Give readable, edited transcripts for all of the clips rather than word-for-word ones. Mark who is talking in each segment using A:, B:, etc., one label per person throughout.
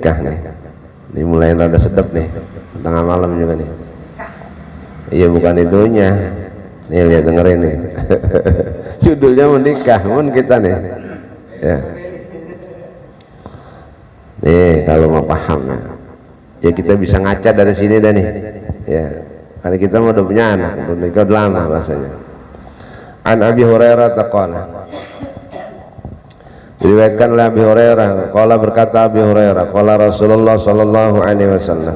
A: nikah nih. Ini mulai rada sedap nih, tengah malam juga nih. Iya bukan itunya. Nih lihat dengerin nih. Judulnya menikah, mun kita nih. Ya. Nih kalau mau paham ya kita bisa ngaca dari sini dah nih. Ya. Karena kita mau udah punya anak, udah nikah lama rasanya. An Abi Hurairah taqala. Diriwayatkan oleh Abi Hurairah, qala berkata Abi Hurairah, qala Rasulullah sallallahu alaihi wasallam.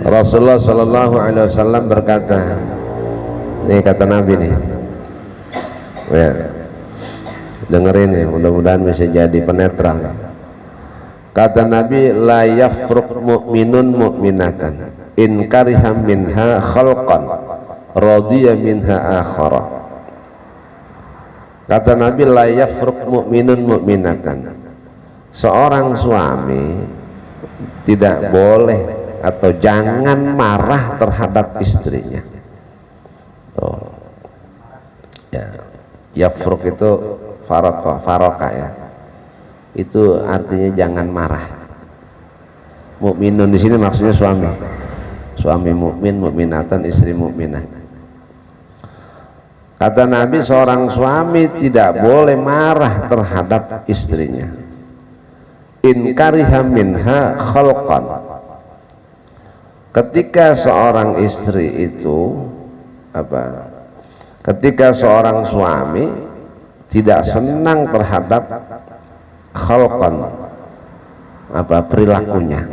A: Rasulullah sallallahu alaihi wasallam berkata, nih kata Nabi nih. Ya. Dengerin nih, mudah-mudahan bisa jadi penetrang. Kata Nabi, la yafruq mu'minun mu'minatan in kariha minha khalqan radiya minha akhara. Kata Nabi, la yafruq mu'minun mu'minatan, seorang suami tidak boleh atau jangan marah terhadap istrinya. Oh. Ya. Yafruq itu faroka ya. Itu artinya jangan marah. Mukminun di sini maksudnya suami. Suami mukmin, mukminatan, istri mukminah. Kata Nabi, seorang suami tidak boleh marah terhadap istrinya. In kariha minha khalqan. Ketika seorang istri itu ketika seorang suami tidak senang terhadap khalqan perilakunya.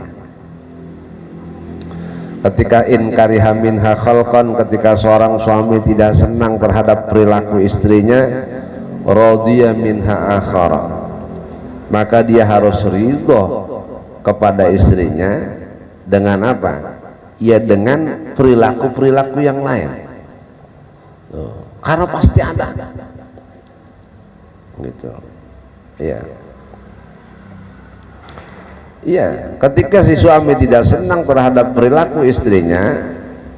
A: Ketika in kariha minha khalqan, ketika seorang suami tidak senang terhadap perilaku istrinya, radiya minha akhara, maka dia harus ridho kepada istrinya dengan apa? Ya dengan perilaku-perilaku yang lain. Karena pasti ada. Gitu. Iya. Iya, ketika si suami tidak senang terhadap perilaku istrinya,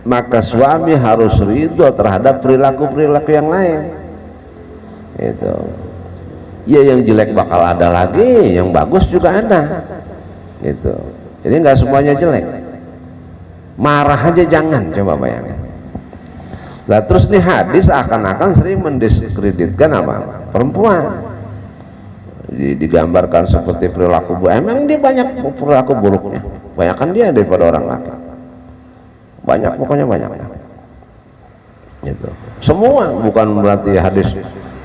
A: maka suami harus ridho terhadap perilaku-perilaku yang lain. Itu. Ya yang jelek bakal ada lagi, yang bagus juga ada. Gitu. Jadi nggak semuanya jelek. Marah aja jangan, coba bayangin. Nah terus nih hadis akan-akan sering mendiskreditkan apa? Perempuan. Digambarkan seperti perilaku buruk. Emang dia banyak perilaku buruknya, banyakkan dia daripada orang laki. Banyak, pokoknya banyak. Gitu. Semua bukan berarti hadis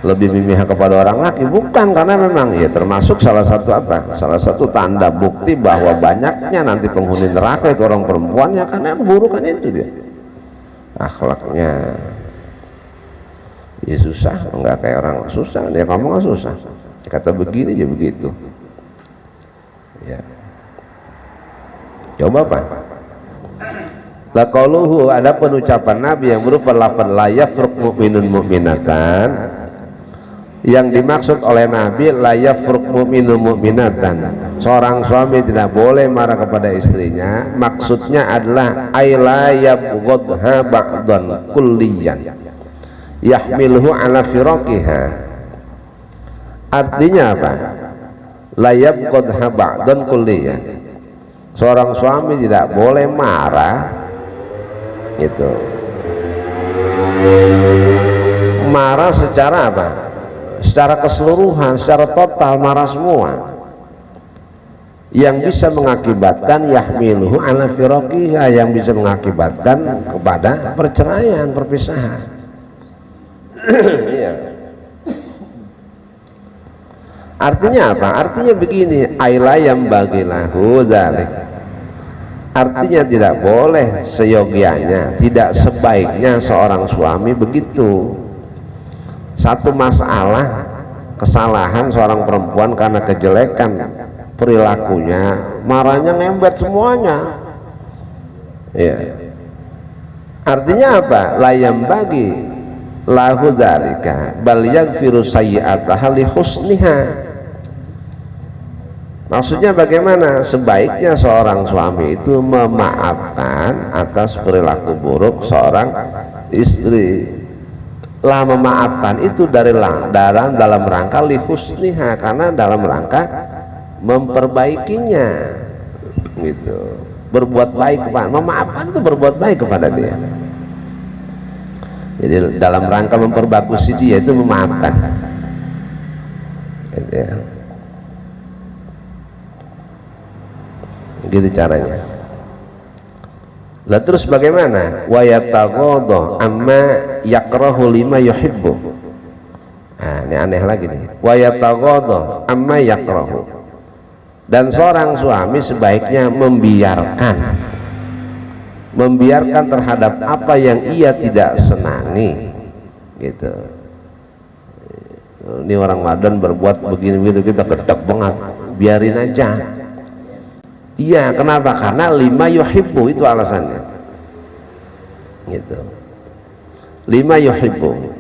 A: lebih memihak kepada orang laki, bukan, karena memang ya termasuk salah satu tanda bukti bahwa banyaknya nanti penghuni neraka itu orang perempuannya, karena keburukan itu dia. Akhlaknya ya susah, enggak kayak orang susah, dia ngomong nggak susah. Kata begini aja begitu. Ya. Coba Pak. La qauluhu, ada penucapan Nabi yang berupa lafaz la yafruq mu'minun mu'minatan. Yang dimaksud oleh Nabi la yafruq mu'minun mu'minatan, seorang suami tidak boleh marah kepada istrinya, maksudnya adalah ay la yabghadha ba'dan kulliyan yahmiluhu ala firaqiha. Artinya apa? La yabghadha ba'dan kulliyan, seorang suami tidak boleh marah gitu. Marah secara apa? Secara keseluruhan, secara total, marah semua, yang bisa mengakibatkan yahmiluhu ala firaqiha, yang bisa mengakibatkan kepada perceraian, perpisahan. Iya. Artinya apa? Artinya begini, ailayam bagilahu dzalik. Artinya tidak boleh seyogianya, tidak sebaiknya seorang suami begitu. Satu masalah, kesalahan seorang perempuan karena kejelekan perilakunya, marahnya ngembet semuanya. Ya. Artinya apa? Layam bagi lahu dzalika bal yaghfiru sayyi'ataha li husniha. Maksudnya bagaimana? Sebaiknya seorang suami itu memaafkan atas perilaku buruk seorang istri. Lah memaafkan itu dalam rangka li husniha, karena dalam rangka memperbaikinya, gitu. Berbuat baik kepada, memaafkan itu berbuat baik kepada dia. Jadi dalam rangka memperbagusi dia itu memaafkan, gitu ya. Gitu caranya. Lah terus bagaimana? Wa yataghadha amma yakrahu lima yuhibbu. Nah, ini aneh lagi nih. Wa yataghadha amma yakrahu. Dan seorang suami sebaiknya membiarkan terhadap apa yang ia tidak senangi, gitu. Ini orang Madan berbuat begini-begini, kita gedek banget, biarin aja. Iya, kenapa? Karena lima yuhibbu, itu alasannya, gitu. Lima yuhibbu,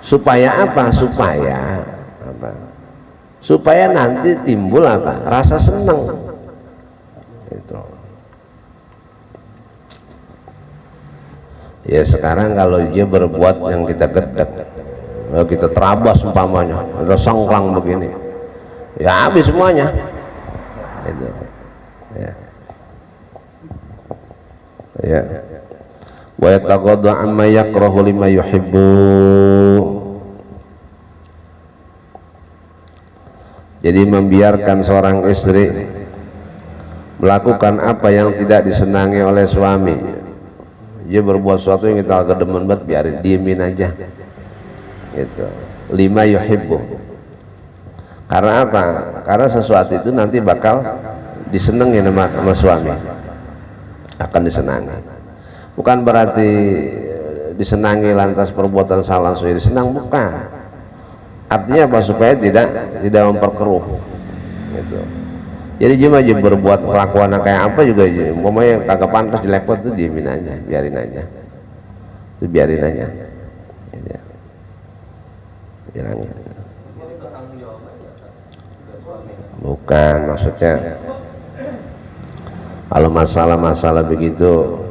A: supaya apa? Supaya nanti timbul apa? Rasa senang, gitu. Ya sekarang kalau dia berbuat yang kita gedek, kalau kita terabas umpamanya, atau songklang begini, ya habis semuanya, gitu. Ya. Wa yataghadha amma yakrahu lima yuhibbu. Jadi membiarkan seorang istri melakukan apa yang tidak disenangi oleh suami. Dia berbuat sesuatu yang kita agak demen banget, biarin, diemin aja, gitu. Lima yuhibbu. Karena apa? Karena sesuatu itu nanti bakal disenangi sama suami, akan disenangi. Bukan berarti disenangi lantas perbuatan salah langsung disenang, bukan. Artinya apa? Supaya tidak memperkeruh, gitu. Jadi dia berbuat kelakuan kayak apa juga, umpamanya kagak pantas dilekot itu diemin aja, biarin aja, itu biarin aja, gitu ya. Bilangnya. Bukan, maksudnya kalau masalah begitu,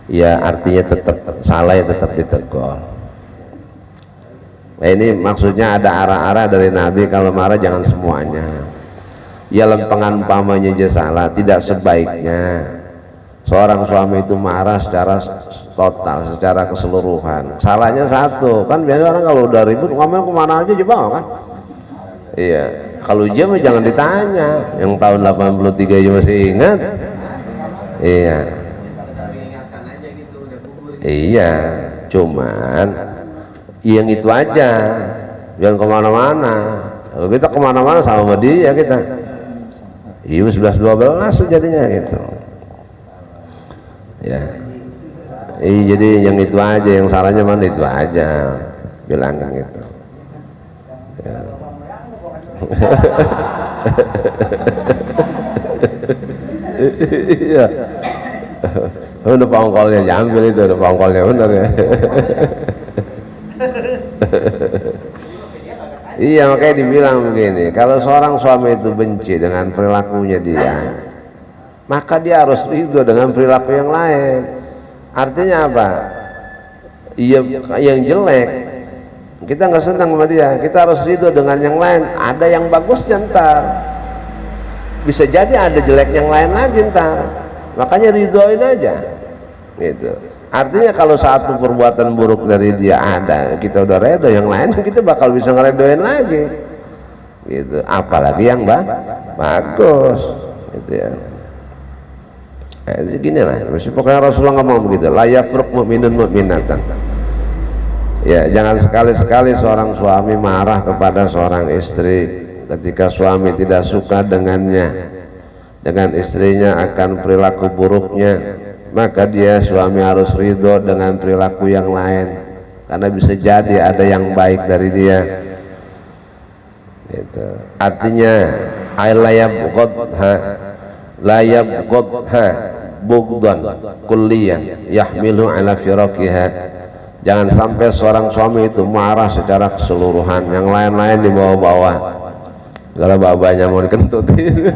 A: ya artinya tetap salah, ya tetap ditegur. Nah, ini maksudnya ada arah-arah dari Nabi, kalau marah jangan semuanya. Ya lempengan umpamanya aja salah, tidak sebaiknya seorang suami itu marah secara total, secara keseluruhan. Salahnya satu, kan biasa orang kalau udah ribut ngomel kemana aja coba kan. Iya, kalau dia mah jangan ditanya, yang tahun 83 aja masih ingat. Iya. Iya, cuman yang itu aja, jangan kemana-mana. Kalau kita kemana-mana sama dia kita, iya 11-12 jadinya gitu. Ya, jadi yang itu aja, yang salahnya mana itu aja, bilangin gitu. Ya. Iya. Udah pangkolnya diambil itu, udah pangkolnya bener ya. Iya, makanya dibilang begini, kalau seorang suami itu benci dengan perilakunya dia, maka dia harus ridho dengan perilaku yang lain. Artinya apa? Iya, yang jelek kita nggak senang sama dia, kita harus ridho dengan yang lain. Ada yang bagusnya ntar, bisa jadi ada jelek yang lain lagi ntar, makanya ridhoin aja, gitu. Artinya kalau satu perbuatan buruk dari dia ada, kita udah redo, yang lain kita bakal bisa ngeredoin lagi, gitu. Apalagi yang bagus, gitu ya. Gini lah, pokoknya Rasulullah ngomong begitu, la yafruq mu'minun mu'minatan. Ya, jangan sekali-sekali seorang suami marah kepada seorang istri ketika suami tidak suka dengannya, dengan istrinya akan perilaku buruknya. Maka dia suami harus ridho dengan perilaku yang lain, karena bisa jadi ada yang baik dari dia, gitu. Artinya la yabghadha bughdan kulliyan yahmilu ala firaqiha. Jangan sampai seorang suami itu marah secara keseluruhan, yang lain-lain di bawah-bawah, kalau babanya mau dikentutin.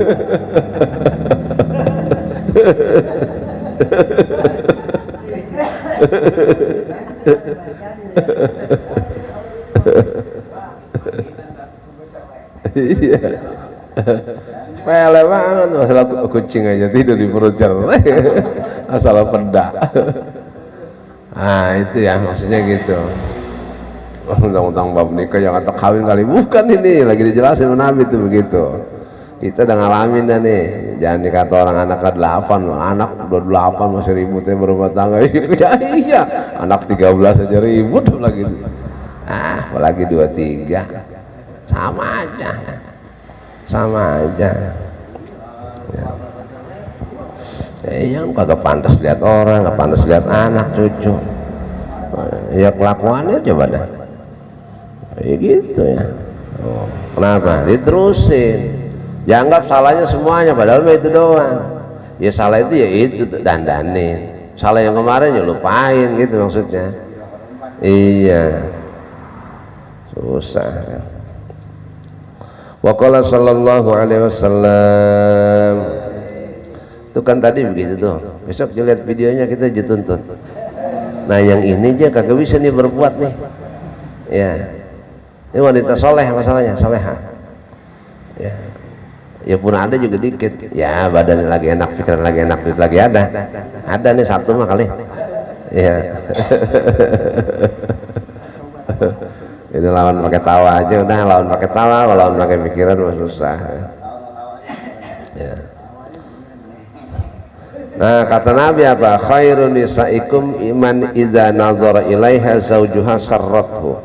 A: Iya. Sepele banget masalah kucing aja tidur di perut cerah. Asal peda. Ah itu ya maksudnya gitu. Undang-undang bab nikah yang kata kawin kali bukan ini lagi dijelasin Nabi itu begitu. Kita udah ngalamin dah nih. Jangan dikata orang anak ke-8, anak udah 8 masih ributnya berumah tangga. Iya, anak 13 aja ribut lagi. Ah, apalagi 23. Sama aja. Sama aja. Yang kagak pantas lihat orang, kagak pantas lihat anak cucu. Ya kelakuannya coba dah. Ya gitu ya. Oh, kenapa? Diterusin. Dianggap salahnya semuanya padahal itu doang. Ya salah itu ya itu dandanin. Salah yang kemarin ya lupain gitu maksudnya. Iya. Susah. Wa qala sallallahu alaihi wasallam. Itu kan tadi begitu tuh. Besok lihat videonya kita dituntut. Nah yang ini aja kagak bisa nih berbuat nih. Ya. Ini wanita soleh masalahnya, soleha. Ya. Ya pun ada juga dikit. Ya badannya lagi enak, pikiran lagi enak, duit lagi ada. Ada nih satu mah kali. Ya. Itu lawan pakai tawa aja udah, lawan pakai tawa, lawan pakai pikiran mah susah. Ya. Nah kata Nabi apa? Khairun nisaikum iman idza nazara ilaiha zaujuha sarrathu.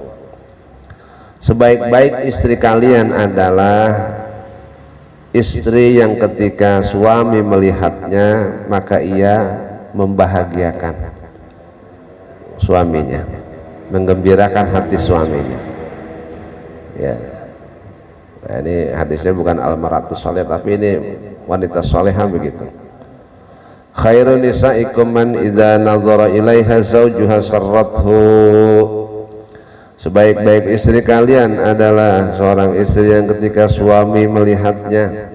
A: Sebaik-baik istri kalian adalah istri yang ketika suami melihatnya maka ia membahagiakan suaminya, menggembirakan hati suaminya. Ya. Nah, ini hadisnya bukan al-mar'atus shalih tapi ini wanita salehah begitu. Khairun nisaikum man idza nazara ilaiha zawjuha sarrathu. Sebaik-baik istri kalian adalah seorang istri yang ketika suami melihatnya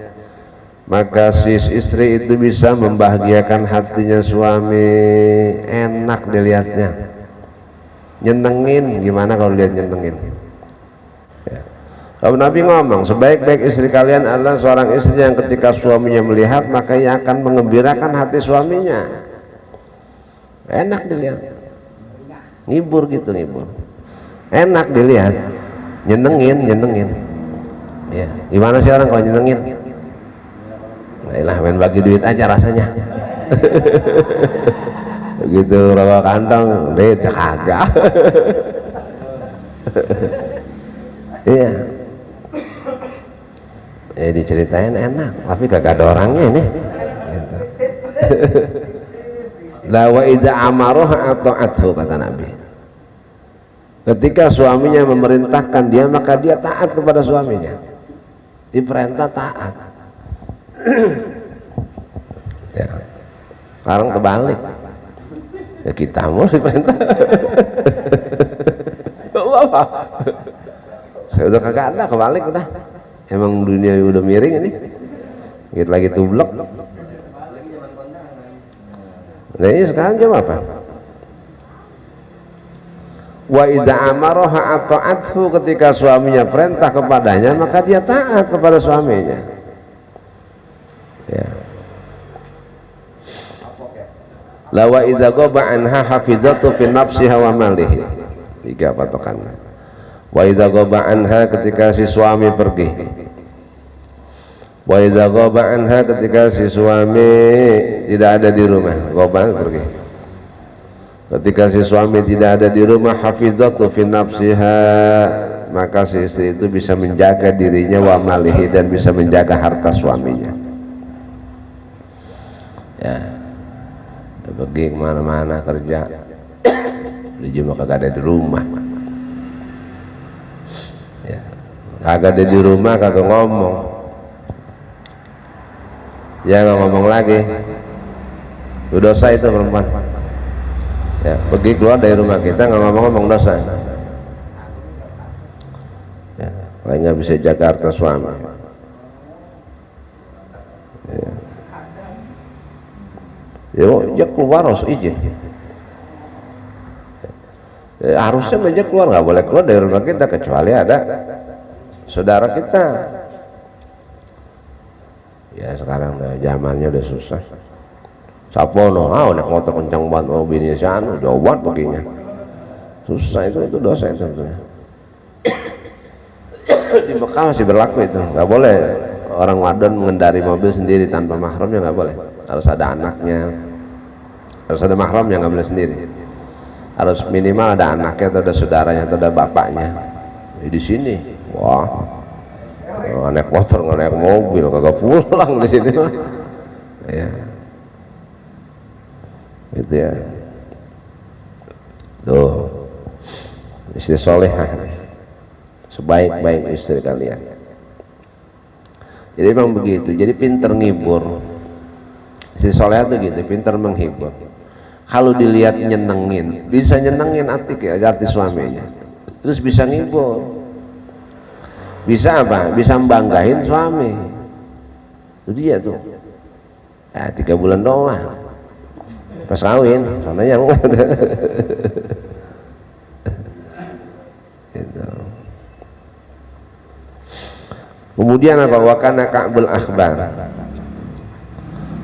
A: maka si istri itu bisa membahagiakan hatinya suami, enak dilihatnya, nyenengin. Gimana kalau lihat nyenengin ya. Kalau Nabi ngomong sebaik-baik istri kalian adalah seorang istri yang ketika suaminya melihat maka ia akan mengembirakan hati suaminya, enak dilihat, ngibur gitu, ngibur, enak dilihat, nyenengin ya. Gimana sih orang kalau nyenengin? Nah, main bagi duit aja rasanya. Begitu rawa kantong duit kagak. Iya. Diceritain enak tapi kagak ada orangnya nih gitu. La wa idza amaroha ata'athu kata Nabi. Ketika suaminya memerintahkan dia maka dia taat kepada suaminya, diperintah taat. Ya. Sekarang kebalik ya, kita mau diperintah. Saya udah kagak ada, kebalik udah. Emang dunia udah miring ini, kita lagi tublek. Nah ini sekarang coba apa? Wa idza amaraha ata'athu, ketika suaminya perintah kepadanya maka dia taat kepada suaminya. Ya. La wa idza ghaba anha hafizatu fi nafsiha wa malihi. Tiga patokannya. Wa idza ghaba anha, ketika si suami pergi. Wa idza ghaba anha, ketika si suami tidak ada di rumah. Ghaba pergi. Ketika si suami tidak ada di rumah, hafizatu fi nafsiha, maka si istri itu bisa menjaga dirinya, wa malihi, dan bisa menjaga harta suaminya. Ya, pergi kemana-mana kerja, dia cuma kagak ada di rumah. Ya, kagak ada di rumah, kagak ngomong. Ya nggak ngomong lagi, itu dosa itu perempuan. Ya, pergi keluar dari rumah kita nggak ngomong-ngomong dosa. Ya, kalau nggak bisa jaga harta suami. Ya. Ya keluar harus izin. Ya, harusnya aja keluar, nggak boleh keluar dari rumah kita kecuali ada saudara kita. Ya sekarang udah zamannya udah susah. Sapono, naik motor kencang banget, mau bininya si anu, jauh banget paginya. Susah itu dosa itu sebetulnya. Di Mekah masih berlaku itu, nggak boleh orang wadon mengendari mobil sendiri tanpa mahramnya, nggak boleh. Harus ada anaknya, harus ada mahramnya, nggak boleh sendiri. Harus minimal ada anaknya atau ada saudaranya atau ada bapaknya. Di sini, wah, naik motor nggak naik mobil, kagak pulang di sini. Ya, itu ya. Tuh, istri solehah, sebaik-baik istri kalian. Jadi memang begitu. Jadi pinter ngibur. Istri solehah itu gitu, pinter menghibur. Kalau dilihat nyenengin, bisa nyenengin hati suaminya. Terus bisa ngibur. Bisa apa? Bisa membanggain suami. Itu dia tuh. Ya 3 bulan doang. Pas kawin, soalnya yang gitu. Kemudian apa? Wakana Ka'bul Akhbar.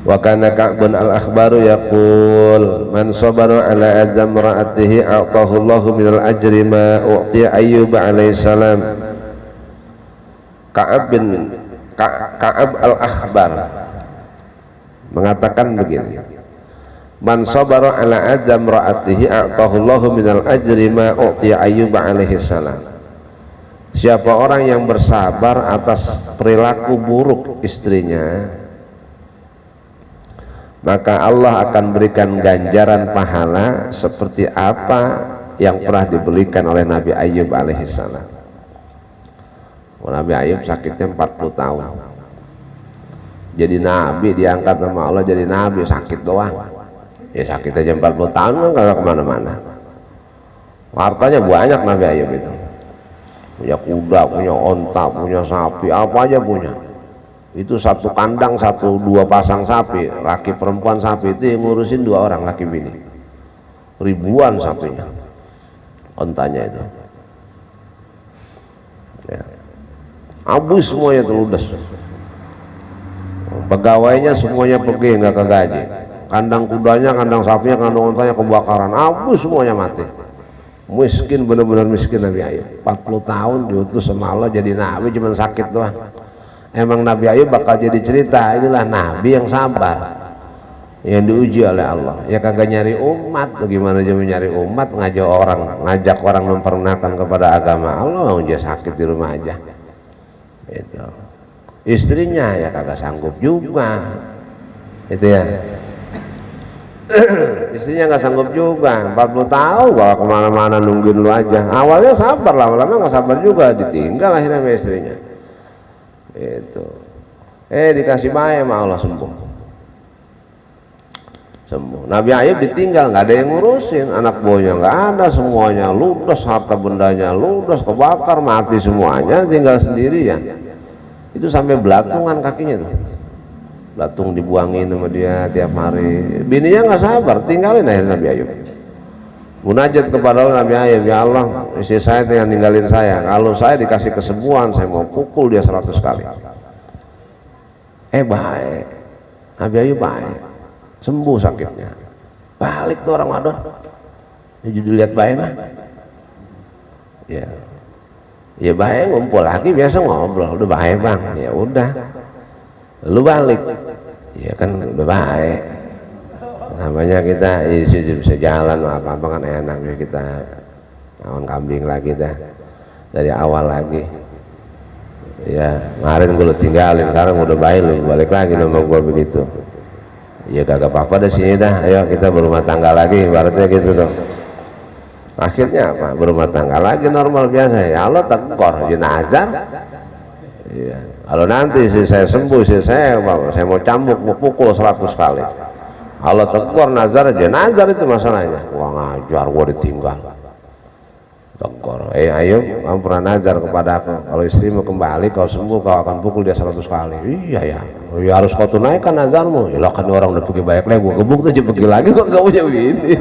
A: Wakana Ka'bun al-Akhbaru yaqul man sabara ala adzam ra'atihi a'tahu Allahu minal ajri ma u'tiya Ayyub alaihi salam. Ka'ab al-Akhbar mengatakan begini, man sabara ala adzam ra'atihi a'tahu Allahu minal ajri ma u'tiya Ayyub alaihi salam. Siapa orang yang bersabar atas perilaku buruk istrinya, maka Allah akan berikan ganjaran pahala seperti apa yang pernah diberikan oleh Nabi Ayyub alaihissalam. Nabi Ayyub sakitnya 40 tahun. Jadi Nabi diangkat sama Allah jadi Nabi, sakit doang. Ya sakit aja 40 tahun kan kalau kemana-mana. Hartanya banyak Nabi Ayyub itu. Punya kuda, punya onta, punya sapi, apa aja punya. Itu satu kandang, 1-2 pasang sapi, laki perempuan sapi itu yang ngurusin 2 orang laki bini. Ribuan sapinya, ontanya itu. Ya. Habis semuanya terludes. Pegawainya semuanya pergi nggak kegaji. Kandang kudanya, kandang sapinya, kandang ontanya kebakaran. Habis semuanya mati. Miskin, benar-benar miskin Nabi Ayub. 40 tahun diutus sama Allah jadi nabi, cuma sakit doang. Emang Nabi Ayub bakal jadi cerita, inilah nabi yang sabar, yang diuji oleh Allah. Ya kagak nyari umat, bagaimana dia nyari umat, ngajak orang memperkenalkan kepada agama Allah, dia sakit di rumah aja. Itu. Istrinya ya kagak sanggup juga. Itu ya. Istrinya nggak sanggup juga, 40 tahun bawa kemana-mana nungguin lu aja. Awalnya sabar, lama-lama nggak sabar juga, ditinggal akhirnya sama istrinya. Itu. Dikasih bayi sama Allah, sembuh. Nabi Ayub ditinggal, nggak ada yang ngurusin, anak buahnya nggak ada, semuanya ludes, harta bendanya ludes, kebakar, mati semuanya, tinggal sendirian. Itu sampai belatungan kakinya tuh. Belatung dibuangin sama dia tiap hari. Bininya nggak sabar, tinggalin akhirnya Nabi Ayub. Munajat kepada Allah Nabi Ayub, ya Allah, istri saya tinggal ninggalin saya. Kalau saya dikasih kesembuhan, saya mau pukul dia 100 kali. Baik. Nabi Ayub baik, sembuh sakitnya. Balik tuh orang wadon. Jadi dilihat baik mah. Ya baik, ngumpul lagi biasa ngobrol, udah baik bang. Ya udah. Lu balik, ya kan udah baik. Namanya kita bisa jalan apa-apa kan enak ya, kita awan kambing lagi dah dari awal lagi. Ya kemarin gue lu tinggalin, sekarang udah baik, lu balik lagi sama gue begitu. Ya kagak apa-apa di sini dah, ayo kita berumah tangga lagi, ibaratnya gitu tuh. Akhirnya apa? Berumah tangga lagi normal biasa. Ya Allah tekor jenazah. Iya. Kalau nanti saya sembuh, saya mau cambuk, mau pukul 100 kali. Allah tegur nazar aja, nazar itu masalahnya. Wah ngajar, gua ditinggal. Tegur, Ayub, kamu pernah nazar kepada aku, kalau istrimu kembali, kau sembuh, kau akan pukul dia 100 kali. Iya ya, ya harus kau tunaikan nazarmu. Ya kan orang udah pergi banyak lagi, gua gebuk tuh pergi lagi, kok gak punya begini.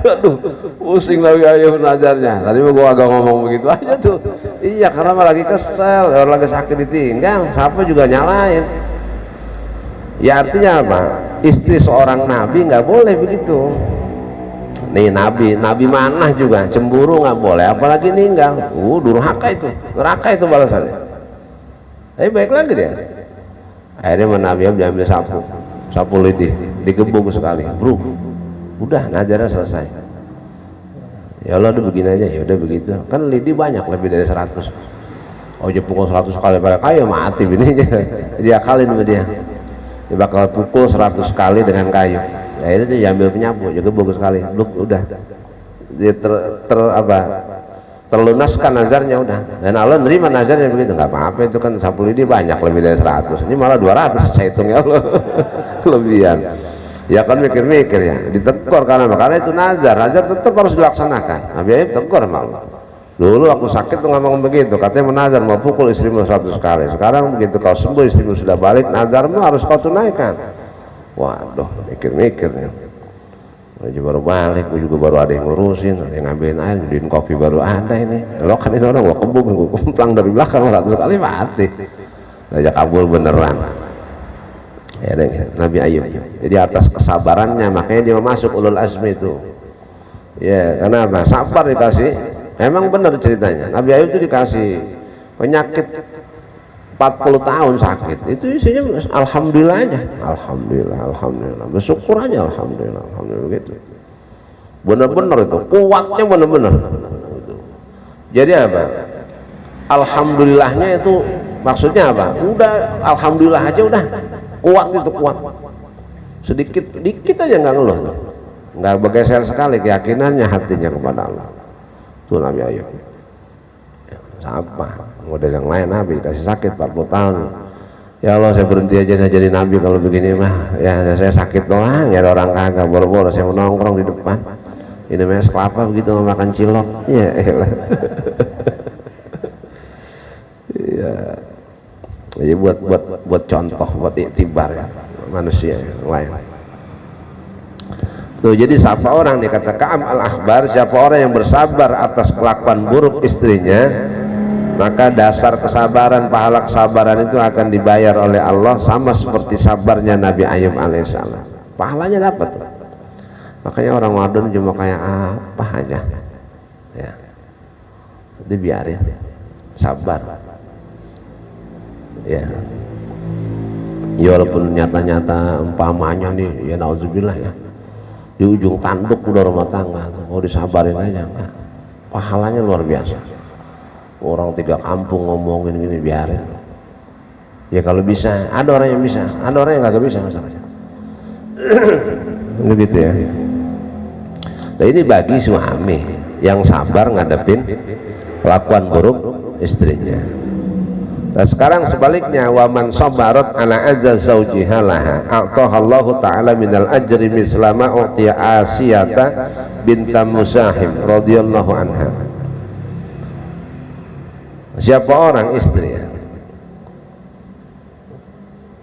A: Aduh, pusing Nabi Ayub nazarnya. Tadi gua agak ngomong begitu aja tuh. Iya, karena lagi kesel, orang lagi sakit ditinggal, siapa juga nyalain. Ya artinya apa? Istri seorang nabi nggak boleh begitu. Nih nabi mana juga cemburu nggak boleh, apalagi ninggal. Durhaka itu, neraka itu balasannya. Tapi baik lagi dia. Akhirnya Nabi Ayub diambil sapu lidi, digebuk sekali, bro. Udah najarnya selesai. Ya Allah, udah begini aja. Ya udah begitu. Kan lidi banyak, lebih dari 100. Oh, dia pukul 100 kali pakai kayu mati bininya. Dia akalin sama dia. Dia bakal pukul 100 kali dengan kayu. Ya itu dia ambil penyapu, juga bagus sekali. Udah. Dia terlunaskan nazarnya udah. Dan Allah nerima nazarnya begitu. Enggak apa-apa, itu kan sapu lidi banyak, lebih dari 100. Ini malah 200 saya hitung ya Allah. Kelebihan. Ya kan mikir-mikir ya, ditegur karena itu nazar tetap harus dilaksanakan. Nabi Ayub tegur malah. Dulu aku sakit tuh ngomong begitu, katanya menazar mau pukul istrimu 100 kali. Sekarang begitu kau sembuh, istrimu sudah balik, nazarmu harus kau tunaikan. Waduh, mikir-mikir nih. Aja baru balik, gue juga baru ada yang ngurusin, ada yang ngambilin air, beliin kopi baru ada ini. Lo kan ini orang gua kebuk, gue kemplang dari belakang 100 kali mati. Aja kabul beneran. Ya, Nabi Ayub. Jadi atas kesabarannya makanya dia masuk ulul azmi itu. Ya, karena apa? Sabar dikasih. Memang benar ceritanya. Nabi Ayub itu dikasih penyakit 40 tahun sakit. Itu isinya alhamdulillah aja. Alhamdulillah. Bersyukur aja alhamdulillah gitu. Benar-benar itu kuatnya benar-benar. Jadi apa? Alhamdulillahnya itu maksudnya apa? Udah alhamdulillah aja udah. Kuat itu kuat, sedikit aja nggak ngeluh, nggak bergeser sekali keyakinannya hatinya kepada Allah. Itu Nabi Ayub. Siapa model yang lain Nabi kasih sakit 40 tahun. Ya Allah, saya berhenti aja nggak jadi Nabi kalau begini mah. Ya saya sakit doang, ya ada orang kagak boro-boro saya mau nongkrong di depan. Ini mes kelapa begitu mau makan cilok. Ya elah. Ya. Jadi buat contoh, buat iktibar ya, manusia yang lain. Tuh, jadi siapa orang dikata Ka'ab al-Akhbar, siapa orang yang bersabar atas kelakuan buruk istrinya, maka dasar kesabaran, pahala kesabaran itu akan dibayar oleh Allah sama seperti sabarnya Nabi Ayub alaihissalam. Pahalanya dapat. Makanya orang wadon cuma kayak apa aja, ya, dibiarin, sabar. Ya, walaupun nyata-nyata umpamanya nih, ya nauzubillah ya, di ujung tanduk udah rumah tangga, mau disabarin aja, enggak. Pahalanya luar biasa. Orang 3 kampung ngomongin gini biarin. Ya kalau bisa, ada orang yang bisa, ada orang yang nggak bisa masalahnya. Begitu ya. Nah ini bagi suami yang sabar ngadepin kelakuan buruk istrinya. Nah sekarang sebaliknya, wa man sabarat ala azza zawjiha laha a'tahallahu ta'ala minal ajri mislama u'tiya Asiyata binta Musahim radhiyallahu anha. Siapa orang istri ya?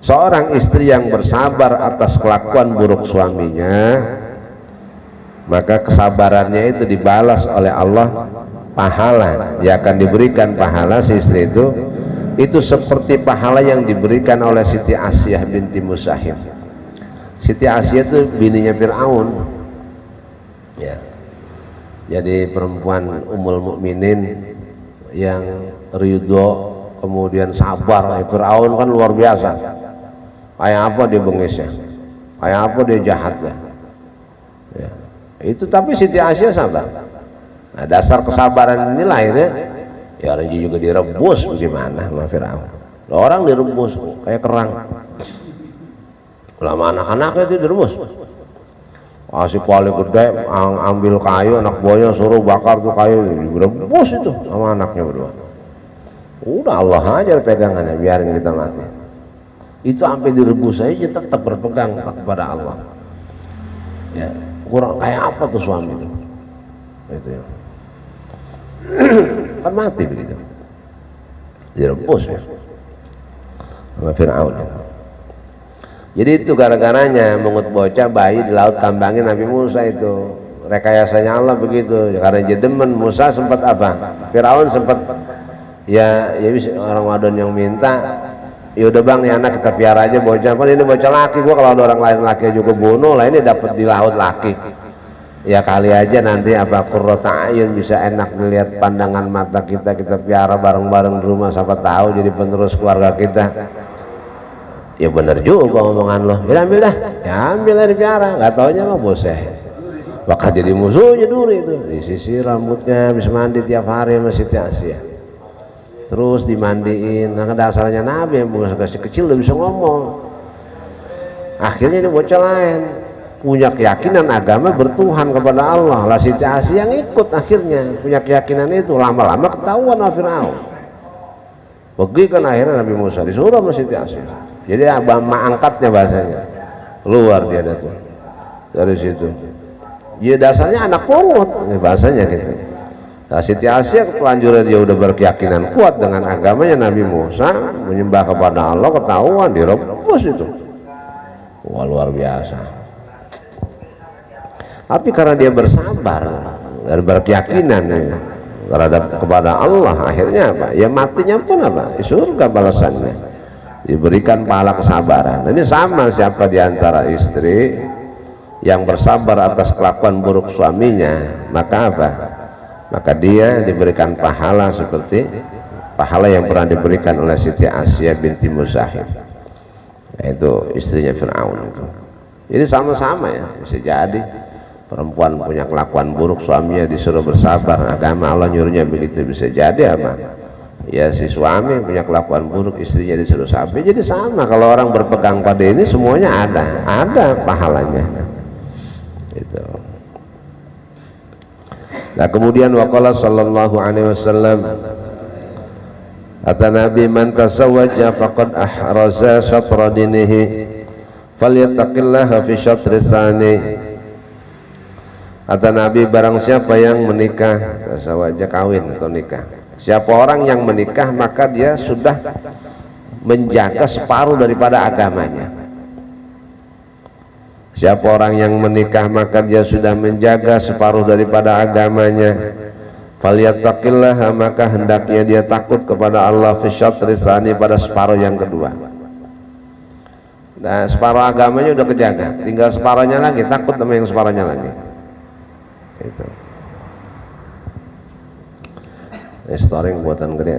A: Seorang istri yang bersabar atas kelakuan buruk suaminya, maka kesabarannya itu dibalas oleh Allah pahala. Dia akan diberikan pahala si istri itu seperti pahala yang diberikan oleh Siti Asiyah binti Musahim. Siti Asiyah itu bininya Fir'aun ya. Jadi perempuan Ummul Mukminin yang ridho kemudian sabar. Fir'aun kan luar biasa, kayak apa dia bengisnya, kayak apa dia jahatnya ya. Itu tapi Siti Asiyah sabar. Nah dasar kesabaran ini lahirnya ya dia juga direbus bagaimana sama Fir'aun. Orang direbus kayak kerang. Lama anak-anaknya itu direbus. Kasih paling gede, ambil kayu, anak buahnya suruh bakar tuh kayu, direbus itu sama anaknya berdua. Udah Allah aja pegangannya, biarin kita mati. Itu sampai direbus aja tetap berpegang kepada Allah. Ya, kurang kayak apa tuh suami itu? Itu ya. Kan mati begitu, direbus ya sama Fir'aun. Jadi itu gara-garanya mengut bocah bayi di laut tambangin Nabi Musa itu. rekayasanya Allah begitu. Karena dia demen. Musa sempat apa? Firaun sempat ya bisa orang wadon yang minta, ya udah bang nih anak kita piara aja bocah. Kan ini bocah laki, gua kalau ada orang lain laki juga bunuh lah, ini dapat di laut laki. Ya kali aja nanti apa qurrata ayun, bisa enak dilihat pandangan mata kita piara bareng-bareng di rumah, siapa tahu jadi penerus keluarga kita. Ya bener juga omongan lo, ya ambil dah, ya ambil dari piara, nggak taunya mah boseh bakal jadi musuhnya duri itu. Disisir rambutnya, habis mandi tiap hari sama Siti Asia, terus dimandiin. Nah dasarnya Nabi yang masih kecil udah bisa ngomong. Akhirnya ini bocah lain punya keyakinan agama bertuhan kepada Allah lah. Siti Asia yang ikut akhirnya punya keyakinan itu, lama-lama ketahuan sama Fir'aun. Pergi kan akhirnya Nabi Musa disuruh sama Siti Asia, jadi abama angkatnya bahasanya luar dia tuh dari situ. Ya dasarnya anak pungut bahasanya gitu. Nah, Siti Asia kelanjuran dia udah berkeyakinan kuat dengan agamanya Nabi Musa, menyembah kepada Allah, ketahuan direbus itu. Wah luar biasa. Tapi karena dia bersabar dan berkeyakinan terhadap kepada Allah, akhirnya apa? Ya matinya pun apa? Surga balasannya, diberikan pahala kesabaran. Ini sama siapa di antara istri yang bersabar atas kelakuan buruk suaminya, maka apa? Maka dia diberikan pahala seperti pahala yang pernah diberikan oleh Siti Asia binti Muzahim, yaitu istrinya Fir'aun itu. Ini sama-sama ya, bisa jadi perempuan punya kelakuan buruk, suaminya disuruh bersabar, agama Allah nyuruhnya begitu. Bisa jadi apa? Ya si suami punya kelakuan buruk, istrinya disuruh sabar. Jadi sama, kalau orang berpegang pada ini semuanya ada pahalanya. Itu. Nah kemudian waqala sallallahu alaihi wasallam, kata Nabi, man tasawwaja faqad ahraza syatra dinihi falyattaqillaha fi syatri tsani. Kata Nabi, barang siapa yang menikah, tasawwaja kawin atau nikah, siapa orang yang menikah maka dia sudah menjaga separuh daripada agamanya. Siapa orang yang menikah maka dia sudah menjaga separuh daripada agamanya. Falyattaqillaha, maka hendaknya dia takut kepada Allah fi syatri tsani, pada separuh yang kedua. Nah separuh agamanya udah kejaga, tinggal separuhnya lagi, takut sama yang separuhnya lagi. Itu restoring buatan gede,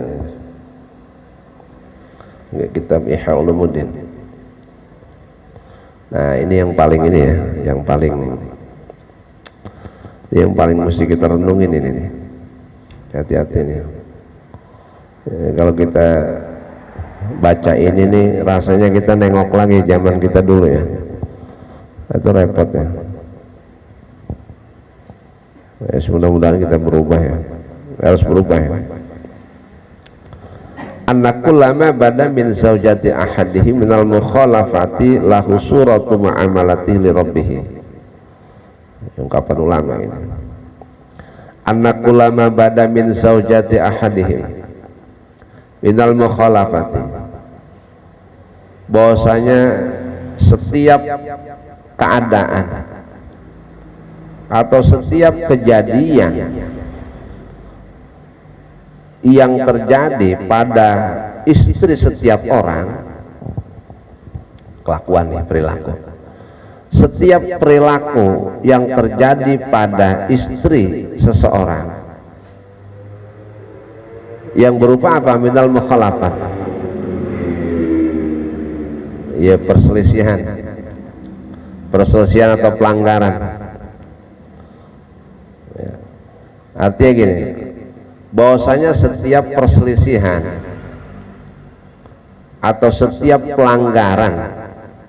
A: kitab Ihya Ulumuddin. Nah ini yang paling ini ya, yang paling mesti kita renungin ini nih. Hati-hati nih ya, kalau kita baca ini nih rasanya kita nengok lagi zaman kita dulu ya, itu repot ya. Ya mudah-mudahan kita berubah ya, harus berubah ya. Annakullama bada min zaujati ahadihi minal mukhalafati lahu suratu ma'amalatihi li rabbih. Ungkapan ulama ini. Annakullama bada min zaujati ahadihi minal mukhalafati, bahwasanya setiap keadaan atau setiap kejadian yang terjadi pada istri setiap orang, kelakuan nih, perilaku, setiap perilaku yang terjadi pada istri seseorang yang berupa apa? Minal mukhalafat, ya perselisihan atau pelanggaran ya. Artinya gini, bahwasanya setiap perselisihan atau setiap pelanggaran,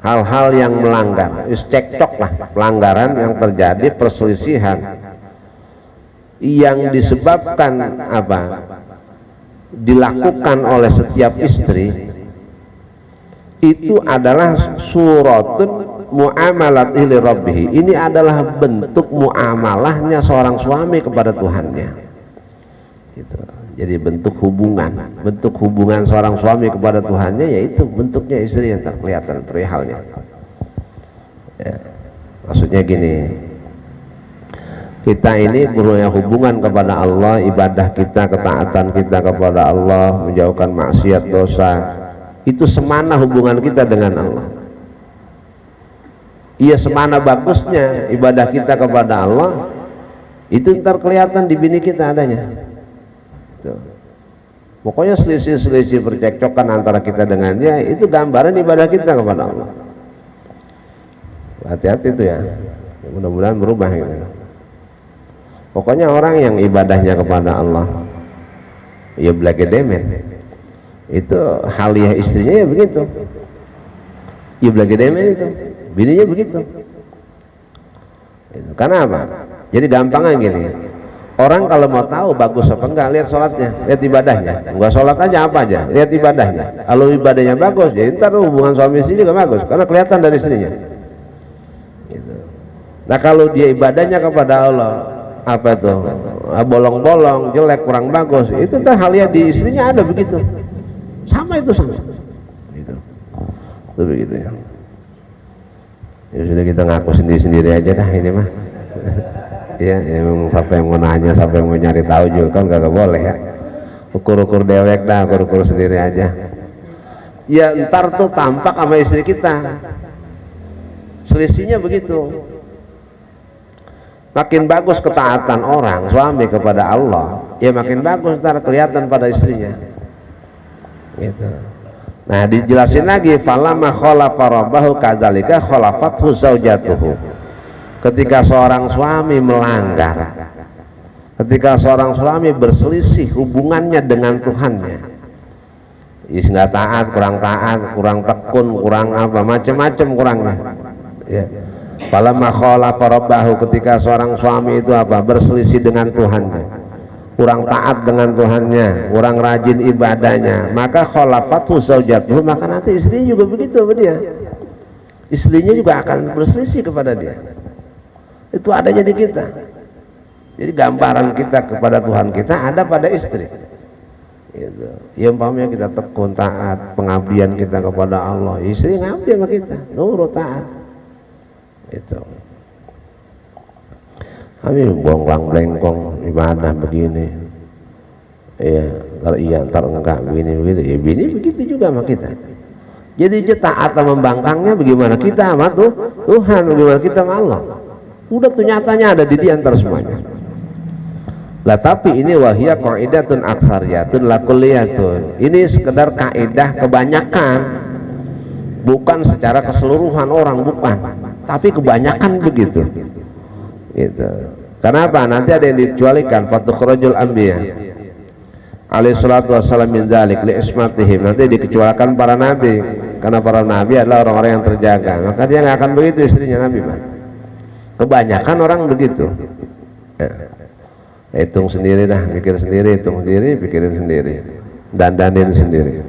A: hal-hal yang melanggar, cekcok lah, pelanggaran yang terjadi, perselisihan yang disebabkan apa? Dilakukan oleh setiap istri, itu adalah suratun mu'amalatihi li rabbih. Ini adalah bentuk muamalahnya seorang suami kepada Tuhannya gitu. Jadi bentuk hubungan seorang suami kepada Tuhannya, yaitu bentuknya istri yang terkelihatan perihalnya ya. Maksudnya gini, Kita ini punya hubungan kepada Allah, ibadah kita, ketaatan kita kepada Allah, menjauhkan maksiat, dosa, itu semana hubungan kita dengan Allah. Iya, semana bagusnya ibadah kita kepada Allah, itu ntar kelihatan di bini kita adanya. Tuh. Pokoknya selisih-selisih percekcokan antara kita dengan dia, itu gambaran ibadah kita kepada Allah. Hati-hati itu ya, mudah-mudahan berubah gitu. Pokoknya orang yang ibadahnya kepada Allah ya blagedemen, itu haliah istrinya ya begitu, ya blagedemen itu bininya begitu. Karena apa? Jadi gampangnya gini, orang kalau mau tahu bagus apa enggak, lihat sholatnya, lihat ibadahnya. Enggak sholat aja apa aja, lihat ibadahnya. Kalau ibadahnya bagus, ya ntar hubungan suami istri juga bagus, karena kelihatan dari istrinya. Nah kalau dia ibadahnya kepada Allah apa itu bolong-bolong, jelek, kurang bagus, itu ntar halnya di istrinya ada begitu, sama itu sama gitu. Itu begitu ya. Ya sudah, kita ngaku sendiri-sendiri aja dah ini mah. Ya, memang siapa yang mau nanya, siapa yang mau nyari tahu juga kan kagak boleh ya. Ukur-ukur dewek dah, ukur-ukur sendiri aja. Ya ntar tuh tampak sama istri kita, selisihnya begitu. Makin bagus ketaatan orang suami kepada Allah, ya makin bagus ntar kelihatan pada istrinya. Gitu. Nah dijelasin lagi, falamma khalafa rabbahu kadzalika khalafathu zaujatuhu. Ketika seorang suami melanggar, ketika seorang suami berselisih hubungannya dengan Tuhannya, nggak taat, kurang tekun, kurang apa, macam-macam kurangnya. Ya. Falamma khalafa rabbahu, ketika seorang suami itu apa, berselisih dengan Tuhannya, kurang taat dengan Tuhannya, kurang rajin ibadahnya, maka khalafathu zaujatuhu, maka nanti istrinya juga begitu sama dia. Istrinya juga akan berselisih kepada dia. Itu adanya di kita. Jadi gambaran kita kepada Tuhan kita ada pada istri. Gitu. Ya umpamanya kita tekun taat, pengabdian kita kepada Allah, istri ngabdi sama kita, nurut taat. Itu kami bongkang blengkong ibadah begini, ya kalau iya ntar enggak begini begitu, ya bini begitu juga sama kita. Jadi taat sama membangkangnya bagaimana kita sama Tuhan, bagaimana kita sama Allah, udah tuh nyatanya ada di antara semuanya lah. Tapi ini wahia qaidatun aktsariyatun la kulliyatun, ini sekedar kaidah kebanyakan, bukan secara keseluruhan orang, bukan, tapi kebanyakan begitu. Gitu. Kenapa? Nanti ada yang dikecualikan, fatukhrajul anbiya alaihi salatu wassalam min dzalik li ismatihim, nanti dikecualikan para nabi, karena para nabi adalah orang-orang yang terjaga, maka dia nggak akan begitu istrinya nabi, man. Kebanyakan orang begitu. Ya. Hitung sendiri dah, mikir sendiri, hitung sendiri, pikirin sendiri, dandanin sendiri.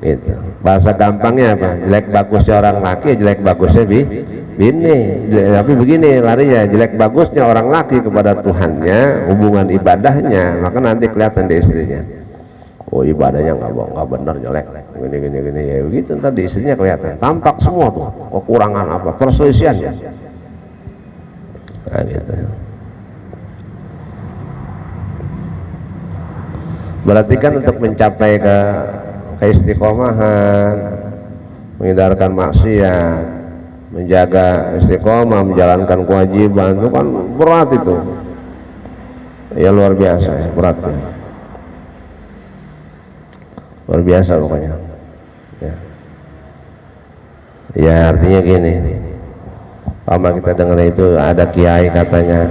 A: Gitu. Bahasa gampangnya apa? Jelek bagusnya orang laki, jelek bagusnya bini. Tapi begini larinya, jelek bagusnya orang laki kepada Tuhannya, hubungan ibadahnya, maka nanti kelihatan di istrinya. Oh ibadahnya nggak benar, jelek, gini ya begitu. Ntar di istrinya kelihatan, tampak semua tuh kekurangan apa, perselisihannya. Nah, gitu. Berarti kan untuk mencapai ke istiqomahan, menghindarkan maksiat, menjaga istiqomah, menjalankan kewajiban, itu kan berat itu ya, luar biasa ya, beratnya luar biasa pokoknya ya. Ya artinya gini, sama kita dengar itu ada kiai katanya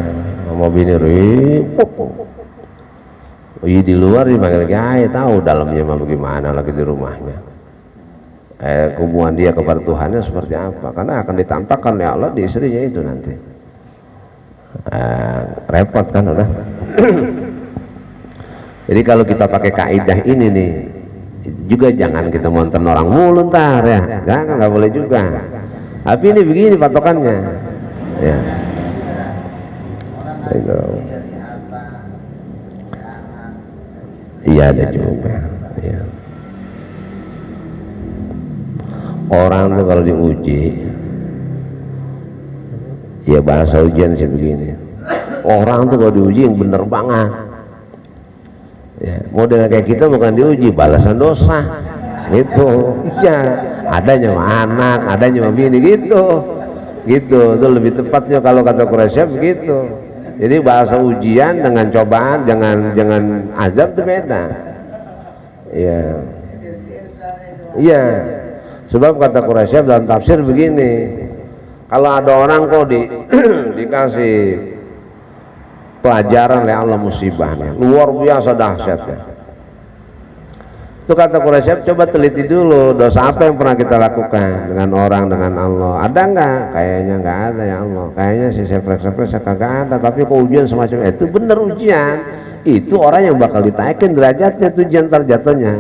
A: mau bini di luar dipanggil kiai, tahu dalamnya mah bagaimana lagi di rumahnya. Hubungan dia kepada Tuhannya seperti apa, karena akan ditampakkan oleh Allah di istrinya itu nanti. Repot kan udah. Jadi kalau kita pakai kaidah ini nih, juga jangan kita monten orang mulu ntar ya, nggak boleh juga. Tapi ini begini patokannya ya. Itu. Iya ada juga ya. Orang tuh kalau diuji Ya bahasa ujian sih begini, orang tuh kalau diuji yang bener banget ya, model kayak kita bukan diuji balasan dosa gitu. Iya, adanya sama anak, adanya sama bini gitu itu lebih tepatnya kalau kata Quraisy begitu. Jadi bahasa ujian dengan cobaan, jangan azab itu beda. Iya, iya, sebab kata Quraisy dalam tafsir begini, kalau ada orang kok dikasih pelajaran oleh Allah musibahnya luar biasa dahsyatnya, itu kata Quraisy, coba teliti dulu dosa apa yang pernah kita lakukan dengan orang, dengan Allah. Ada nggak? Kayaknya nggak ada ya Allah. Kayaknya sih saya kagak ada. Tapi kok ujian semacam itu bener ujian. Itu orang yang bakal ditaikin derajatnya tujuan terjatuhnya.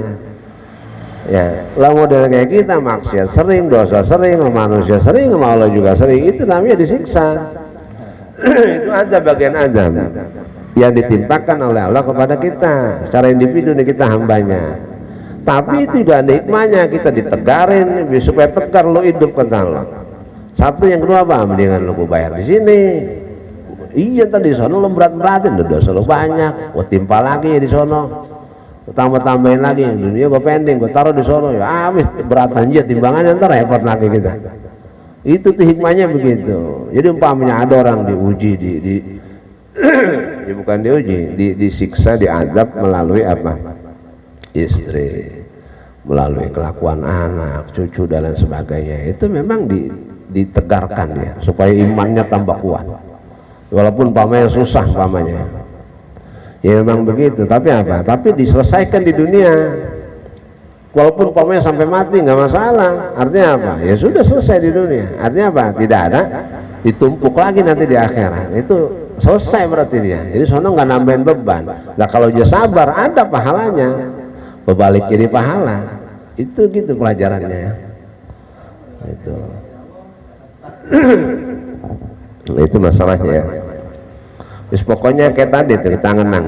A: Ya, lah model kayak kita maksiat sering, dosa sering, manusia sering, sama Allah juga sering. Itu namanya disiksa. Itu azab, bagian azab yang ditimpakan oleh Allah kepada kita secara individu nih, kita hambanya. Tapi itu juga ada hikmahnya, kita ditegarin supaya tegar lo hidup, kata Allah. Satu, yang kedua apa? Mendingan lo bayar di sini. Iya, tadi di sono lo berat-beratin, dosa lo banyak, gue timpa lagi di sono, tambah-tambahin lagi, dunia gue pending, gue taruh di sono, ya habis berat aja timbangannya, ntar repot lagi kita. Itu tuh hikmahnya begitu. Jadi umpamanya ada orang diuji, ya bukan diuji, disiksa, diazab melalui apa? Istri, melalui kelakuan anak, cucu dan lain sebagainya. Itu memang ditegarkan dia supaya imannya tambah kuat. Walaupun pamannya susah pamannya. Ya memang begitu, tapi apa? Tapi diselesaikan di dunia. Walaupun pamannya sampai mati nggak masalah. Artinya apa? Ya sudah selesai di dunia. Artinya apa? Tidak ada ditumpuk lagi nanti di akhirat. Itu selesai berarti dia. Jadi sono nggak nambahin beban. Nah kalau dia sabar ada pahalanya. Berbalik jadi pahala. Itu gitu pelajarannya. Itu. Itu masalahnya ya. Terus pokoknya kayak tadi tuh kita ngenang.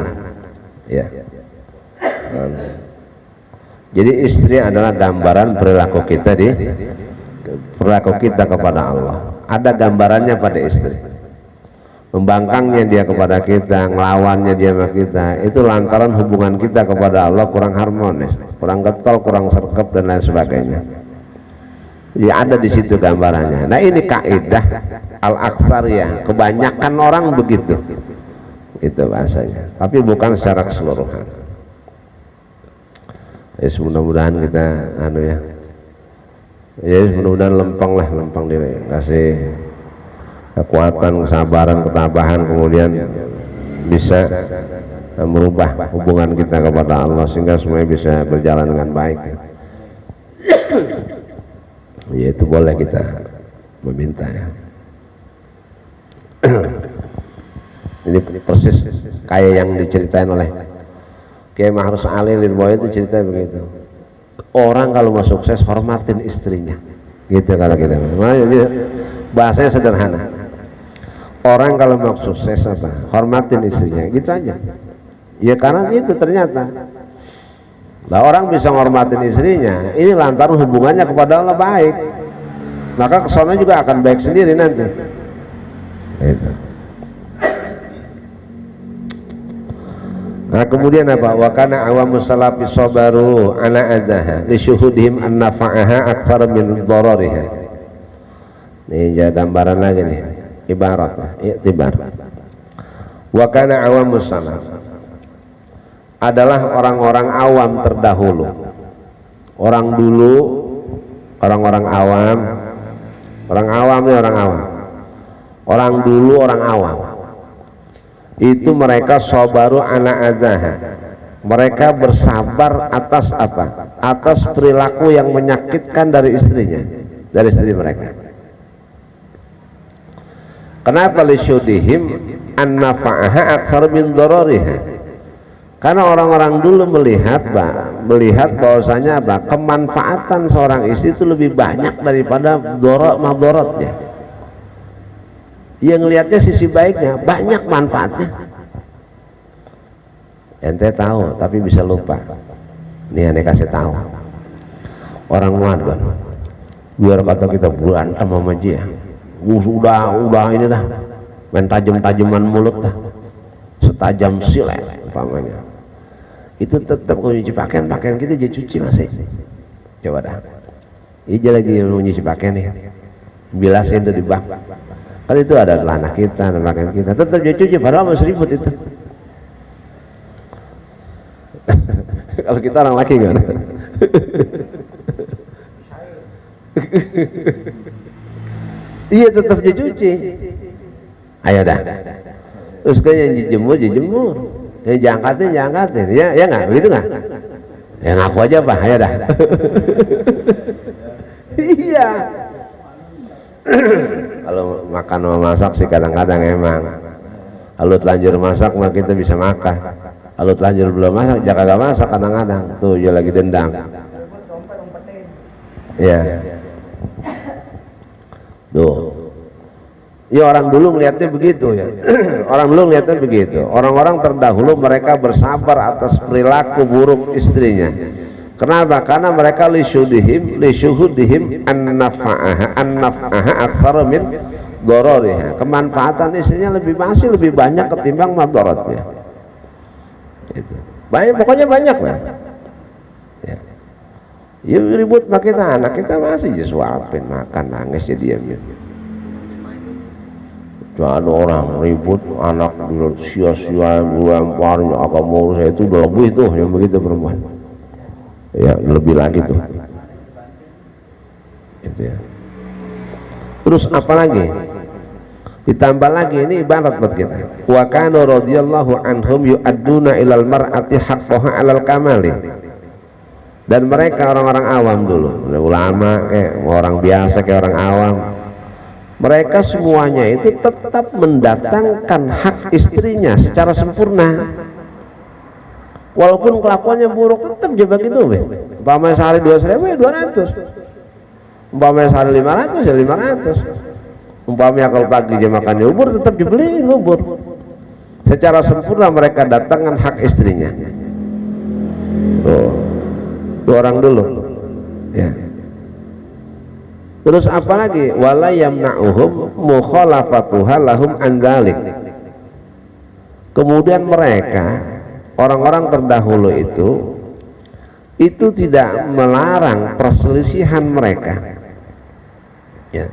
A: Ya. Jadi istri adalah gambaran perilaku kita kepada Allah. Ada gambarannya pada istri. Membangkangnya dia kepada kita, ngelawannya dia sama kita, itu lantaran hubungan kita kepada Allah kurang harmonis, kurang getol, kurang sergap dan lain sebagainya. Ya ada di situ gambarannya. Nah ini kaidah al-aksariyah, kebanyakan orang begitu, itu bahasanya. Tapi bukan secara keseluruhan. Ya mudah-mudahan kita ya mudah-mudahan lempeng diri, kasih kekuatan, kesabaran, ketabahan, kemudian bisa merubah hubungan kita kepada Allah sehingga semuanya bisa berjalan dengan baik. Ya itu boleh kita meminta ya. Ini persis kayak yang diceritain oleh Kiai Mahrus Ali Lirboyo, itu cerita begitu. Orang kalau mau sukses hormatin istrinya, gitu kalau kita. Bahasanya sederhana. Orang kalau mau sukses apa? Hormatin istrinya, gitu aja. Ya karena itu ternyata. Nah orang bisa hormatin istrinya, ini lantaran hubungannya kepada Allah baik. Maka kesana juga akan baik sendiri nanti. Itu. Nah kemudian apa? Wa kana awamus salafi sabaru ala adaha li syuhudihim an nafa'aha aktsara min dharariha. Ini gambaran lagi nih. Ibarat, iktibar. Wa kana awamus salaf adalah orang-orang awam terdahulu. Orang dulu, orang-orang awam. Orang awam ini orang awam. Orang dulu orang awam. Itu mereka sabaru ala adzaha. Mereka bersabar atas apa? Atas perilaku yang menyakitkan dari istrinya, dari istri mereka. Kenapa lisyudihim an-nafa'aha aktsar min darariha? Karena orang-orang dulu melihat bahwasanya apa? Kemanfaatan seorang istri itu lebih banyak daripada madharatnya. Yang ngelihatnya sisi baiknya, banyak manfaatnya. Ente tahu tapi bisa lupa. Nih aneh kasih tahu. Orang wadon biar kata kita berantem sama dia, udah ini dah main tajam-tajaman mulut dah, setajam silet umpamanya, itu tetap kalau nyuci pakaian kita jadi cuci masih. Coba dah, ini lagi mau nyuci pakaian nih, bilasin itu di bak, kan itu ada celana kita, ada pakaian kita, tetap jadi cuci, padahal masih ribut itu. Kalau kita orang laki kan, iya tetap dicuci. Ayo dah. Terus kan yang dijemur, yang diangkatin, ya nggak, begitu nggak? Ya ngaku aja Pak, ayo dah. Iya. Kalau makan mau masak sih kadang-kadang emang. Kalau telanjur masak mah kita bisa makan. Kalau telanjur belum masak, jangan gak masak kadang-kadang. Tuh dia lagi dendam. Iya. Tuh. Ya orang dulu melihatnya begitu ya. Orang dulu melihatnya begitu. Orang-orang terdahulu mereka bersabar atas perilaku buruk istrinya. Kenapa? Karena mereka lisyuhudihim an-naf'aha aktsara min darariha. Kemanfaatan istrinya lebih banyak ketimbang madaratnya. Itu. Banyak, pokoknya banyak lah. Ya. Ya ribut sama kita, anak kita masih disuapin, makan, nangis jadi diamin. Ada orang ribut anak sia-sia lemparnya agak mau saya itu udah lebih tuh yang begitu perempuan ya lebih lagi tuh gitu ya. Terus apa lagi ditambah lagi ini ibarat buat kita wa kana radhiyallahu anhum yu'adduna ilal mar'ati haqqaha 'alal kamali, dan mereka orang-orang awam dulu, ulama kayak orang biasa kayak orang awam, mereka semuanya itu tetap mendatangkan hak istrinya secara sempurna walaupun kelakuannya buruk, tetap dia begitu. Umpamanya sehari 200.000 ya 200, umpamanya sehari 500 ya 500, umpamanya kalau pagi dia makan bubur tetap dibeliin bubur. Secara sempurna mereka datangkan hak istrinya. Tuh orang dulu ya. Terus apalagi wala yamna'uhum mukhalafatuha lahum an dzalik. Kemudian mereka orang-orang terdahulu itu tidak melarang perselisihan mereka. Ya.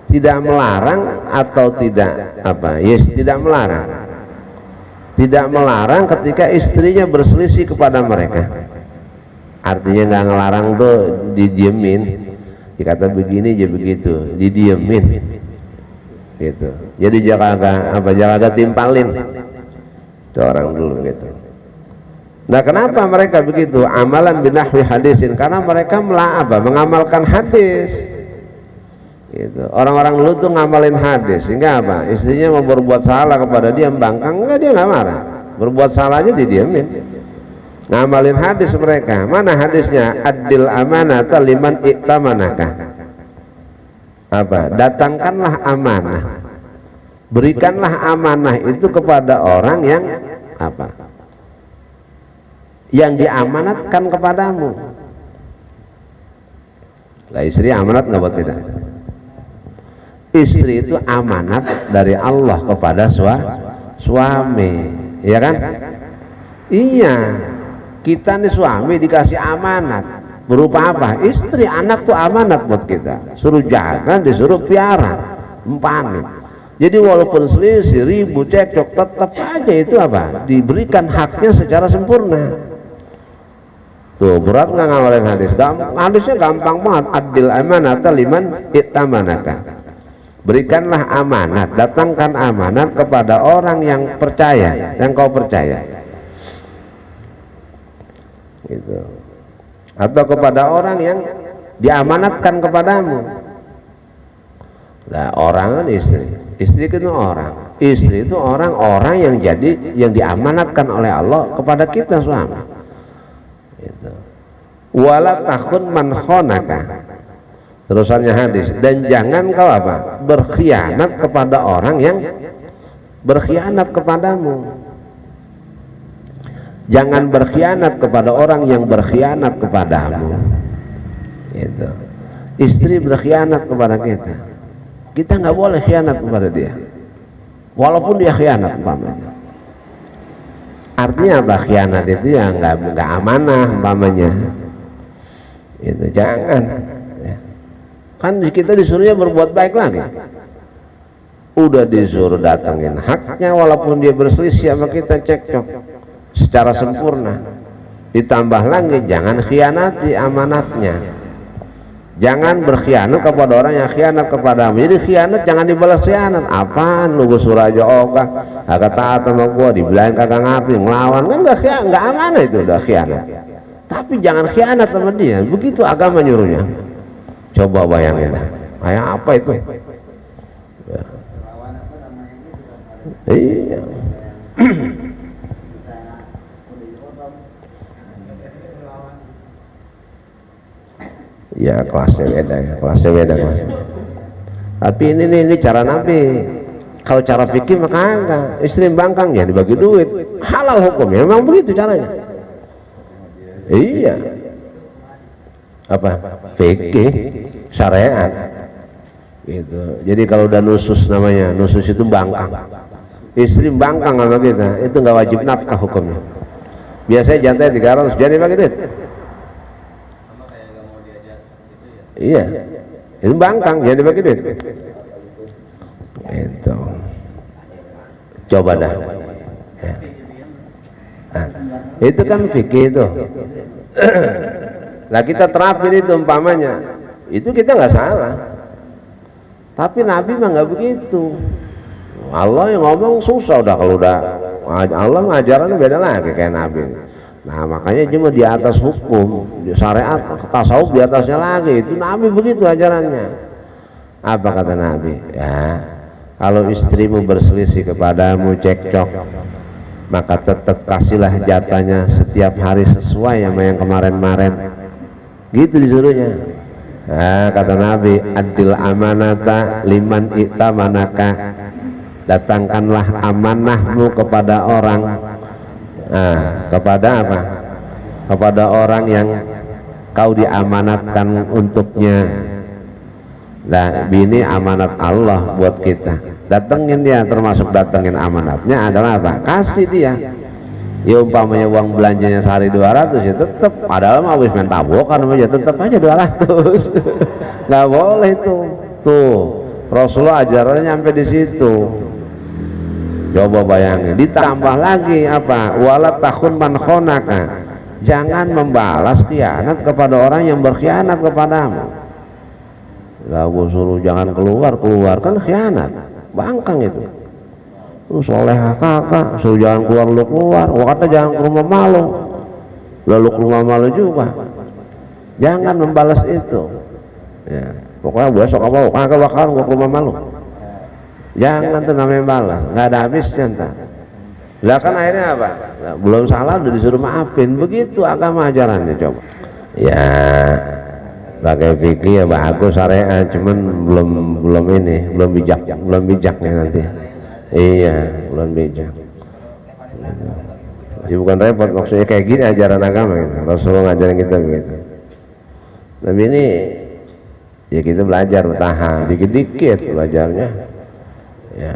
A: Tidak melarang atau tidak apa? Yes, tidak melarang. Tidak melarang ketika istrinya berselisih kepada mereka. Artinya nggak ngelarang tuh didiemin. Dikata begini aja begitu, didiemin gitu. Jadi jaga timpalin itu orang dulu gitu. Nah kenapa mereka begitu? Amalan binahwi hadisin, karena mereka mengamalkan hadis gitu. Orang-orang dulu tuh ngamalin hadis sehingga apa? Istrinya mau berbuat salah kepada dia membangkang, enggak, dia nggak marah. Berbuat salahnya didiemin. Ngamalin hadis mereka. Mana hadisnya? Adil amanata liman iktamanaka. Apa? Datangkanlah amanah, berikanlah amanah itu kepada orang yang apa? Yang diamanatkan kepadamu. Lah istri amanat nggak buat kita? Istri itu amanat dari Allah kepada suami, ya kan? Iya. Kita nih suami dikasih amanat berupa apa? Istri, anak tuh amanat buat kita, suruh jaga, disuruh piara, empanin. Jadi walaupun selisih, ribut, cekcok, tetap aja itu apa? Diberikan haknya secara sempurna. Tuh berat nggak ngawalin hadis? Hadisnya gampang banget. Adil amanata liman ittamanaka. Berikanlah amanat, datangkan amanat kepada orang yang percaya, yang kau percaya. Gitu. Atau kepada orang yang diamanatkan kepadamu. Nah orang kan istri itu orang, istri itu orang yang diamanatkan oleh Allah kepada kita suami. Gitu. Wala takhun man khonaka. Terusannya hadis, dan jangan kau apa? Berkhianat kepada orang yang berkhianat kepadamu. Jangan berkhianat kepada orang yang berkhianat kepadamu. Gitu. Istri berkhianat kepada kita, Kita nggak boleh khianat kepada dia, walaupun dia khianat umpamanya. Artinya apa? Khianat itu ya nggak amanah umpamanya. Itu jangan. Ya. Kan kita disuruhnya berbuat baik lagi. Udah disuruh datangin haknya, walaupun dia berselisih sama kita, cekcok secara sempurna. Ditambah lagi jangan khianati amanatnya. Jangan berkhianat kepada orang yang khianat kepadamu. Jadi khianat jangan dibalas khianat. Apaan lu gue suruh aja ogah, agak taat sama gua, dibilangin kagak ngerti, ngelawan, kan nggak amanah, itu udah khianat. Tapi jangan khianat sama dia. Begitu agama nyuruhnya. Coba bayangin, kayak apa itu? Ya. Iya. Ya kelasnya beda, ya kelasnya beda kelasnya. Tapi ini cara Nabi. Kalau cara fikih maka enggak, istri bangkang ya dibagi duit, halal hukumnya, memang begitu caranya. Iya. Apa? Fikih syariat. Gitu. Jadi kalau udah nusus, namanya nusus itu bangkang. Istri bangkang sama kita, itu nggak wajib nafkah hukumnya. Biasanya jantai 300, jadi bagi duit. Iya, itu bangkang, jadi bagi duit. Itu. Coba dah. Ya. Nah, itu kan fikih itu. Nah kita terapin itu umpamanya, itu kita nggak salah. Tapi Nabi mah nggak begitu. Allah yang ngomong susah udah, kalau udah Allah ngajaran beda lagi kayak Nabi. Nah makanya cuma di atas hukum, di syariat, tasawuf di atasnya lagi. Itu Nabi begitu ajarannya. Apa kata Nabi? Ya, kalau istrimu berselisih kepadamu, cekcok, maka tetap kasihlah jatahnya setiap hari sesuai sama yang kemarin-kemarin. Gitu disuruhnya. Nah, kata Nabi, adil amanata liman i'tamanaka. Datangkanlah amanahmu kepada orang. Nah, kepada apa? Kepada orang yang kau diamanatkan untuknya. Nah, ini amanat Allah buat kita. Datengin dia, termasuk datengin amanatnya adalah apa? Kasih dia. Ya umpamanya uang belanjanya sehari 200 ya tetap, padahal mah wis main tabokan aja, tetap aja 200. Nggak boleh itu. Tuh, Rasulullah ajarannya sampai di situ. Coba bayangin, ditambah lagi apa? Wala takhun man khonaka. Jangan membalas khianat kepada orang yang berkhianat kepadamu. Lah gua suruh jangan keluar kan khianat, bangkang itu. Lu soleh kakak, suruh jangan keluar, gua kata jangan ke rumah malu, lalu ke rumah malu juga. Jangan membalas itu. Ya, pokoknya besok apa? Kagak bakalan gua ke rumah malu. Jangan tuh namanya balas, nggak ada habisnya ntar. Lah kan akhirnya apa? Nah, belum salah udah disuruh maafin, begitu agama ajarannya. Coba. Ya, pakai fikih ya bagus syariat, cuman belum bijak nih nanti. Iya, belum bijak. Ya bukan repot, maksudnya kayak gini ajaran agama gitu. Rasulullah ngajarin kita begitu. Tapi ini ya kita belajar bertahan, dikit-dikit belajarnya. Ya.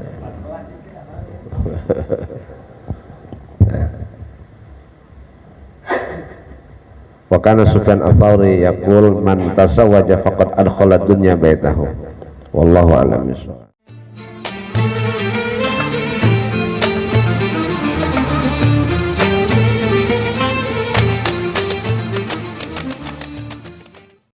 A: Wa kana Sufyan ats-Tsauri yaqul man tasawwaja faqad adkhala dunya baitahu. Wallahu a'lam bishawab.